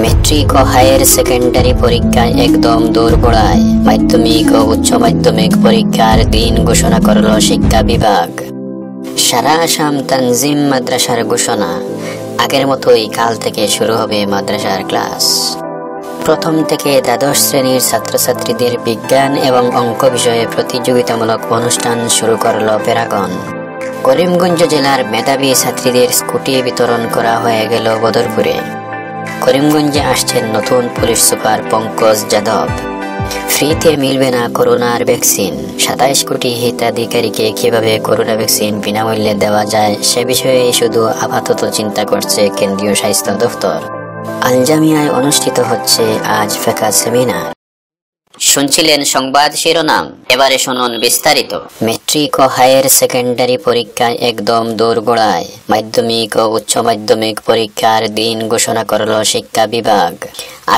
Metric ও higher secondary পরীক্ষায় একদম দোরগোড়ায়। মাধ্যমিক ও উচ্চ মাধ্যমিক পরীক্ষার দিন ঘোষণা করল শিক্ষা বিভাগ। সারা আসাম তানজিম মাদ্রাসার ঘোষণা, আগের মতোই কাল থেকে শুরু হবে মাদ্রাসার ক্লাস। প্রথম থেকে দ্বাদশ শ্রেণীর ছাত্রছাত্রীদের বিজ্ঞান এবং অঙ্ক বিষয়ে প্রতিযোগিতামূলক অনুষ্ঠান শুরু করল প্যারাগন। করিমগঞ্জ জেলার মেধাবী ছাত্রীদের স্কুটি বিতরণ করা হয়ে গেল বদরপুরে। করিমগঞ্জে আসছেন নতুন পুলিশ সুপার পঙ্কজ যাদব। ফ্রিতে মিলবে না করোনার ভ্যাকসিন। 27 কোটি হিতাধিকারীকে কিভাবে করোনা ভ্যাকসিন বিনামূল্যে দেওয়া যায় সে বিষয়ে শুধু আপাতত চিন্তা করছে কেন্দ্রীয় স্বাস্থ্য দফতর। আলজামিয়ায় অনুষ্ঠিত হচ্ছে আজ ফেকা সেমিনার। শুনছিলেন সংবাদ শিরোনাম, এবারে শুনুন বিস্তারিত। মেট্রিক ও হায়ার সেকেন্ডারি পরীক্ষায় একদম দোরগোড়ায়। মাধ্যমিক ও উচ্চ মাধ্যমিক পরীক্ষার দিন ঘোষণা করল শিক্ষা বিভাগ।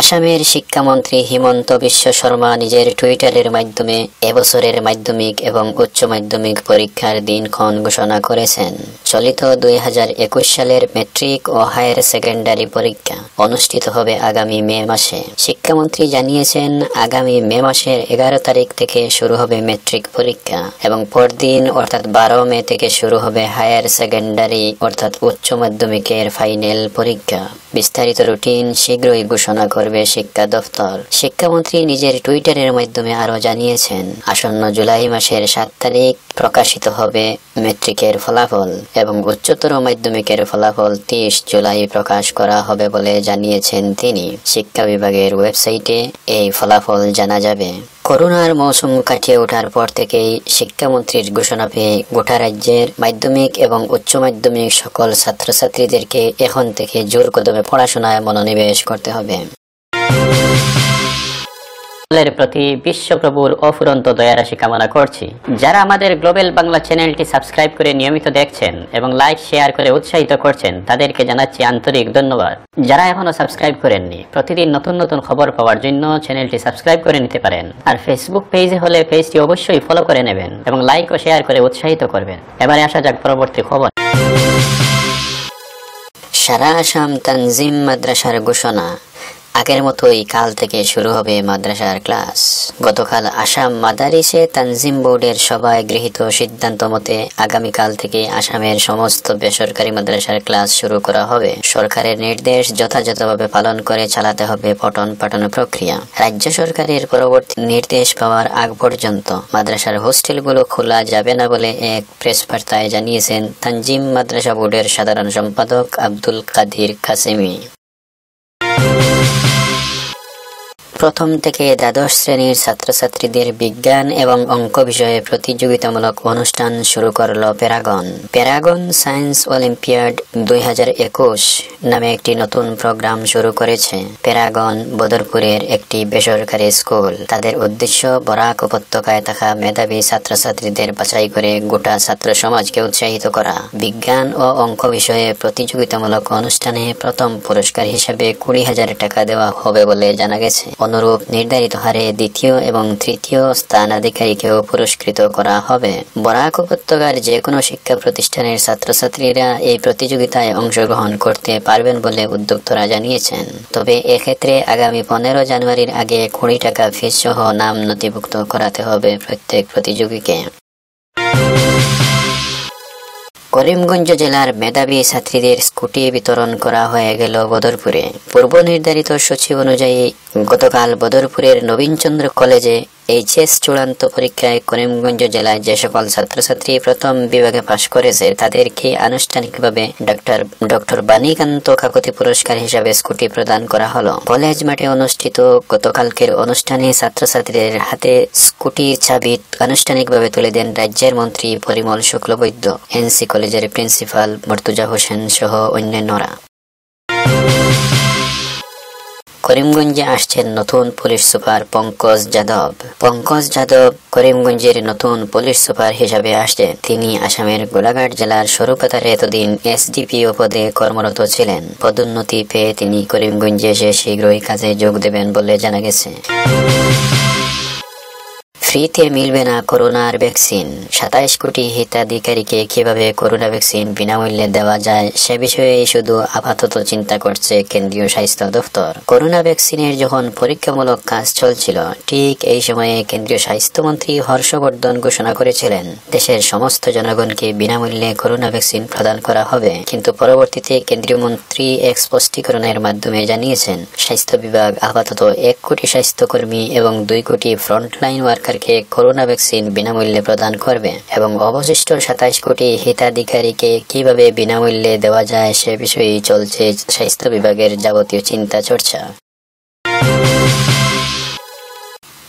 আসামের শিক্ষামন্ত্রী হিমন্ত বিশ্ব শর্মা নিজের টুইটারের মাধ্যমে এবছরের মাধ্যমিক এবং উচ্চ মাধ্যমিক পরীক্ষার দিনক্ষণ ঘোষণা করেছেন। চলিত 2021 সালের মেট্রিক ও হায়ার সেকেন্ডারি পরীক্ষা অনুষ্ঠিত হবে আগামী মে মাসে। শিক্ষামন্ত্রী জানিয়েছেন, আগামী মে মাসের 11 তারিখ থেকে শুরু হবে মেট্রিক পরীক্ষা এবং পরদিন অর্থাৎ 12 মে থেকে শুরু হবে হায়ার সেকেন্ডারি অর্থাৎ উচ্চ মাধ্যমিকের ফাইনাল পরীক্ষা। বিস্তারিত রুটিন শীঘ্রই ঘোষণা করবে শিক্ষা দফতর। শিক্ষামন্ত্রী নিজের টুইটারের মাধ্যমে আরো জানিয়েছেন, আসন্ন জুলাই মাসের 7 তারিখ প্রকাশিত হবে মেট্রিকের ফলাফল এবং উচ্চতর মাধ্যমিকের ফলাফল 30 জুলাই প্রকাশ করা হবে বলে জানিয়েছেন তিনি। শিক্ষা বিভাগের ওয়েবসাইটে এই ফলাফল জানা যাবে। করোনার মৌসুম কাটিয়ে ওঠার পর থেকেই শিক্ষামন্ত্রীর ঘোষণা পেয়ে গোটা রাজ্যের মাধ্যমিক এবং উচ্চ মাধ্যমিক সকল ছাত্রছাত্রীদেরকে এখন থেকে জোর কদমে পড়াশোনায় মনোনিবেশ করতে হবে। প্রতি বিশ্বপ্রভুর অফুরন্ত দয়ারাশি কামনা করছি। যারা আমাদের গ্লোবাল বাংলা চ্যানেলটি সাবস্ক্রাইব করে নিয়মিত দেখছেন এবং লাইক শেয়ার করে উৎসাহিত করছেন, তাদেরকে জানাচ্ছি আন্তরিক ধন্যবাদ। যারা এখনো সাবস্ক্রাইব করেননি, প্রতিদিন নতুন নতুন খবর পাওয়ার জন্য চ্যানেলটি সাবস্ক্রাইব করে নিতে পারেন। আর ফেসবুক পেজে হলে পেজটি অবশ্যই ফলো করে নেবেন এবং লাইক ও শেয়ার করে উৎসাহিত করবেন। এবারে আসা যাক পরবর্তী খবর। সারা আসাম তানজিম মাদ্রাসার ঘোষণা, আগের মতোই কাল থেকে শুরু হবে মাদ্রাসার ক্লাস। গতকাল আসাম মাদারিসে তানজিম বোর্ডের সভায় গৃহীত সিদ্ধান্ত মতে আগামীকাল থেকে আসামের সমস্ত বেসরকারি মাদ্রাসার ক্লাস শুরু করা হবে। সরকারের নির্দেশ যথাযথভাবে পালন করে চালাতে হবে পঠন পাঠন প্রক্রিয়া। রাজ্য সরকারের পরবর্তী নির্দেশ পাওয়ার আগ পর্যন্ত মাদ্রাসার হোস্টেলগুলো খোলা যাবে না বলে এক প্রেস বার্তায় জানিয়েছেন তানজিম মাদ্রাসা বোর্ডের সাধারণ সম্পাদক আব্দুল কাদির কাসেমি। প্রথম থেকে দ্বাদশ শ্রেণীর ছাত্রছাত্রীদের বিজ্ঞান এবং অঙ্ক বিষয়ে প্রতিযোগিতামূলক অনুষ্ঠান শুরু করল প্যারাগন। প্যারাগন সায়েন্স অলিম্পিয়াড 2021 নামে একটি নতুন প্রোগ্রাম শুরু করেছে। প্যারাগন বদরপুরের একটি বেসরকারি স্কুল। তাদের উদ্দেশ্য বরাক উপত্যকায় থাকা মেধাবী ছাত্রছাত্রীদের বাছাই করে গোটা ছাত্র সমাজকে উৎসাহিত করা। বিজ্ঞান ও অঙ্ক বিষয়ে প্রতিযোগিতামূলক অনুষ্ঠানে প্রথম পুরস্কার হিসেবে 20,000 টাকা দেওয়া হবে বলে জানা গেছে। অনুরূপ নির্ধারিত হারে দ্বিতীয় এবং তৃতীয় স্থানাধিকারীকেও পুরস্কৃত করা হবে। বরাক উপত্যকার যে কোনো শিক্ষা প্রতিষ্ঠানের ছাত্রছাত্রীরা এই প্রতিযোগিতায় অংশগ্রহণ করতে পারবেন বলে উদ্যোক্তারা জানিয়েছেন। তবে এক্ষেত্রে আগামী 15 জানুয়ারির আগে 20 টাকা ফিস সহ নাম নথিভুক্ত করাতে হবে প্রত্যেক প্রতিযোগীকে। করিমগঞ্জ জেলার মেধাবী ছাত্রীদের স্কুটি বিতরণ করা হয়ে গেল বদরপুরে। পূর্ব নির্ধারিত সূচি অনুযায়ী গতকাল বদরপুরের নবীনচন্দ্র কলেজে এইচএস চূড়ান্ত পরীক্ষায় করিমগঞ্জ জেলায় যে সকল ছাত্রছাত্রী প্রথম বিভাগে পাশ করেছে তাদেরকে আনুষ্ঠানিকভাবে ডক্টর বাণীকান্ত কাকতি পুরস্কার হিসাবে স্কুটি প্রদান করা হলো। কলেজ মাঠে অনুষ্ঠিত গতকালকের অনুষ্ঠানে ছাত্রছাত্রীদের হাতে স্কুটির চাবি আনুষ্ঠানিকভাবে তুলে দেন রাজ্যের মন্ত্রী পরিমল শুক্লবৈদ্য, এনসি কলেজের প্রিন্সিপাল মর্তুজা হোসেন সহ অন্যান্যরা। করিমগঞ্জে আসছেন নতুন পুলিশ সুপার পঙ্কজ যাদব। পঙ্কজ যাদব করিমগঞ্জের নতুন পুলিশ সুপার হিসাবে আসছেন। তিনি আসামের গোলাঘাট জেলার সরুপাতারে এতদিন এসডিপিও পদে কর্মরত ছিলেন। পদোন্নতি পেয়ে তিনি করিমগঞ্জে এসে শীঘ্রই কাজে যোগ দেবেন বলে জানা গেছে। ফ্রিতে মিলবে না করোনার ভ্যাকসিন। 27 কোটি হিতাধিকারীকে কিভাবে করোনা ভ্যাকসিন বিনামূল্যে দেওয়া যায় সে বিষয়ে শুধু আপাতত চিন্তা করছে কেন্দ্রীয় স্বাস্থ্য দপ্তর। করোনা ভ্যাকসিনের যখন পরীক্ষামূলক কাজ চলছিল ঠিক এই সময়ে কেন্দ্রীয় স্বাস্থ্যমন্ত্রী হর্ষবর্ধন ঘোষণা করেছিলেন দেশের সমস্ত জনগণকে বিনামূল্যে করোনা ভ্যাকসিন প্রদান করা হবে। কিন্তু পরবর্তীতে কেন্দ্রীয় মন্ত্রী এক স্পষ্টীকরণের মাধ্যমে জানিয়েছেন স্বাস্থ্য বিভাগ আপাতত 1 কোটি স্বাস্থ্যকর্মী এবং 2 কোটি ফ্রন্টলাইন ওয়ার্কারকে করোনা ভ্যাকসিন বিনামূল্যে প্রদান করবে এবং অবশিষ্ট 27 কোটি হিতাধিকারীকে কিভাবে বিনামূল্যে দেওয়া যায় সে বিষয়ে চলছে স্বাস্থ্য বিভাগের যাবতীয় চিন্তা চর্চা।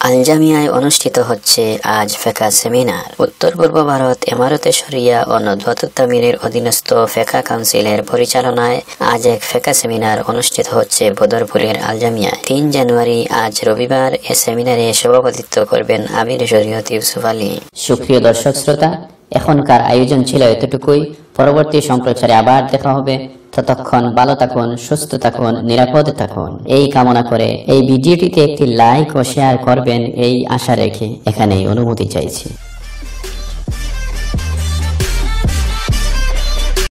আলজামিয়ায় অনুষ্ঠিত হচ্ছে আজ ফেকা সেমিনার। উত্তর পূর্ব ভারত এমারতে শরিয়া ও নদওয়াতুত তামিরের অধীনস্থ ফেকা কাউন্সিলের পরিচালনায় আজ এক ফেকা সেমিনার অনুষ্ঠিত হচ্ছে বদরপুরের আলজামিয়ায়। 3 জানুয়ারি আজ রবিবার এ সেমিনারে সভাপতিত্ব করবেন আমির শরীয়ত ইউসুফ আলী। সুপ্রিয় দর্শক শ্রোতা, এখনকার আয়োজন ছিল এতটুকুই। পরবর্তী সম্প্রচারে আবার দেখা হবে। ততক্ষণ ভালো থাকুন, সুস্থ থাকুন, নিরাপদে থাকুন এই কামনা করে এই ভিডিওটিতে একটি লাইক ও শেয়ার করবেন এই আশা রেখে এখানেই অনুমতি চাইছি।